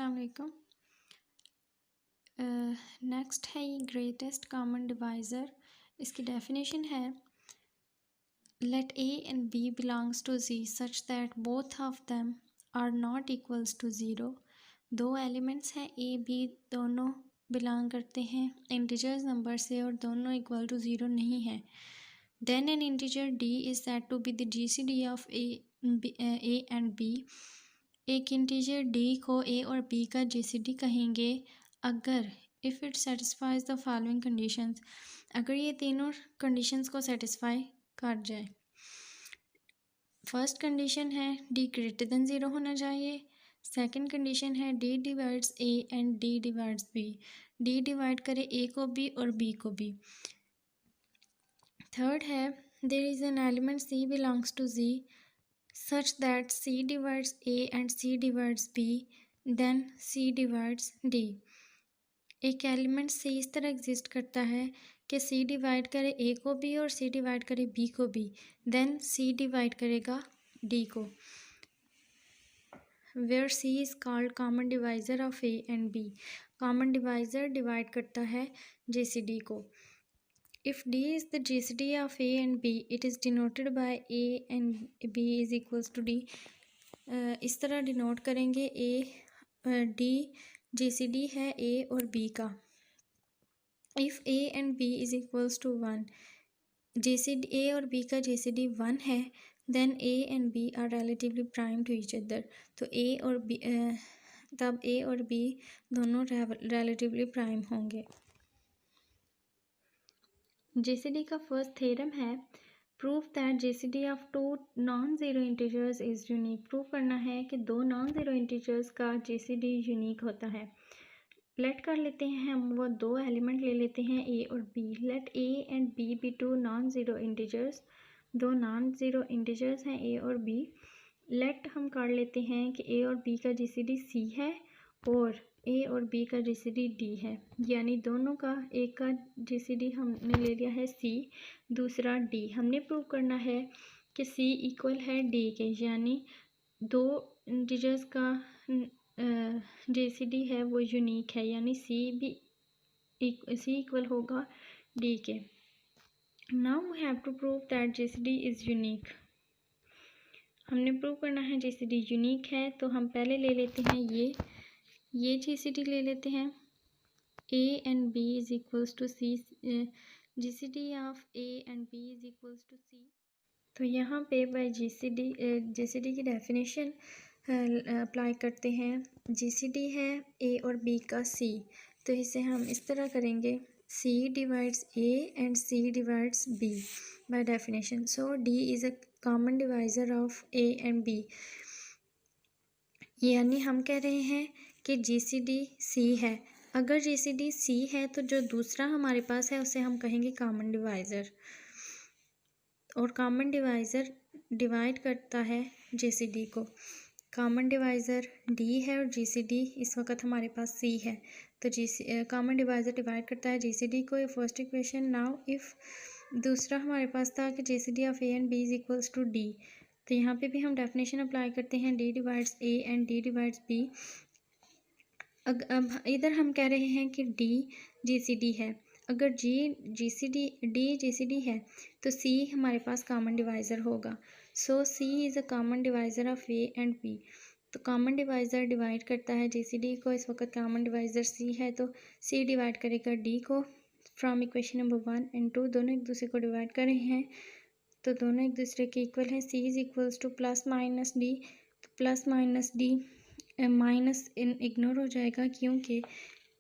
अस्सलाम वालेकुम। नेक्स्ट है ये ग्रेटेस्ट कॉमन डिवाइज़र। इसकी डेफिनेशन है let A and B belongs to G such that both of them are not equals to zero. दो elements हैं ए बी, दोनों बिलोंग करते हैं इंटीजर्स नंबर से और दोनों इक्वल टू ज़ीरो नहीं है। Then an integer D is said to be the GCD of A and B. एक इंटीजर डी को ए और बी का जीसीडी कहेंगे अगर if it satisfies the following conditions, अगर ये तीनों कंडीशंस को सेटिस्फाई कर जाए। फर्स्ट कंडीशन है डी ग्रेटर देन ज़ीरो होना चाहिए। सेकंड कंडीशन है D divides A and D divides B, D divide करे ए को बी और बी को बी। थर्ड है there is an element C belongs to G such that C divides A and C divides B, then C divides D। एक element C इस तरह exist करता है कि C डिवाइड करे A को B और C डिवाइड करे B को B, then C डिवाइड करेगा D को। Where C is called common divisor of A and B, common divisor divide करता है JCD को। If D is the GCD of A and B, it is denoted by A and B is equals to D। इस तरह denote करेंगे D GCD है A और B का। If A and B is equals to 1, GCD A और B का GCD 1 है, then A and B are relatively prime to each other। तो तब A और B दोनों relatively prime होंगे। जीसीडी का फर्स्ट थ्योरम है proof that GCD of two non zero integers is unique. Proof करना है कि दो नॉन ज़ीरो इंटीजर्स का जीसीडी यूनिक होता है। लेट कर लेते हैं हम वो दो एलिमेंट ले लेते हैं ए और B. Let A and B be two non zero integers, दो नॉन ज़ीरो इंटीजर्स हैं ए और बी। लेट हम कर लेते हैं कि ए और बी का जीसीडी सी है और ए और बी का जीसीडी डी है, यानी दोनों का एक का जीसीडी हमने ले लिया है सी, दूसरा डी। हमने प्रूव करना है कि सी इक्वल है डी के, यानी दो इंटीजर्स का जीसीडी है वो यूनिक है, यानी सी इक्वल होगा डी के। Now we have to prove that GCD is unique. हमने प्रूव करना है जीसीडी यूनिक है, तो हम पहले ले लेते हैं ये जीसीडी ले लेते हैं A and B is equals to C, GCD of A and B is equals to C. तो यहाँ पे बाय जीसीडी की डेफिनेशन अप्लाई करते हैं। जीसीडी है ए और बी का सी, तो इसे हम इस तरह करेंगे C divides A and C divides B by definition. So D is a common divisor of A and B, यानी हम कह रहे हैं कि जीसीडी सी है। अगर जीसीडी सी है तो जो दूसरा हमारे पास है उसे हम कहेंगे कॉमन डिवाइज़र, और कॉमन डिवाइज़र डिवाइड करता है जीसीडी को। कॉमन डिवाइज़र डी है और जीसीडी इस वक्त हमारे पास सी है, तो कॉमन डिवाइज़र डिवाइड करता है जीसीडी को। ये फर्स्ट इक्वेशन। नाउ इफ़ दूसरा हमारे पास था कि GCD of A and B is equals to D, तो यहाँ पे भी हम डेफिनेशन अप्लाई करते हैं D divides A and D divides B. अब इधर हम कह रहे हैं कि डी जीसीडी है। अगर डी जीसीडी है तो सी हमारे पास कॉमन डिवाइज़र होगा। So C is a common divisor of A and B. तो कॉमन डिवाइज़र डिवाइड करता है जीसीडी को। इस वक्त कॉमन डिवाइज़र सी है, तो सी डिवाइड करेगा डी को। फ्रॉम इक्वेशन नंबर 1 एंड 2 दोनों एक दूसरे को डिवाइड कर रहे हैं, तो दोनों एक दूसरे के इक्वल हैं। C is equals to plus minus D, तो plus minus D minus ignore हो जाएगा क्योंकि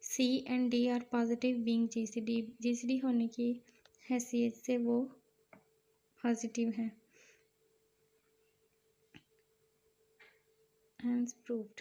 C and D are positive being GCD होने की हैसियत से वो पॉजिटिव हैं। Hence proved.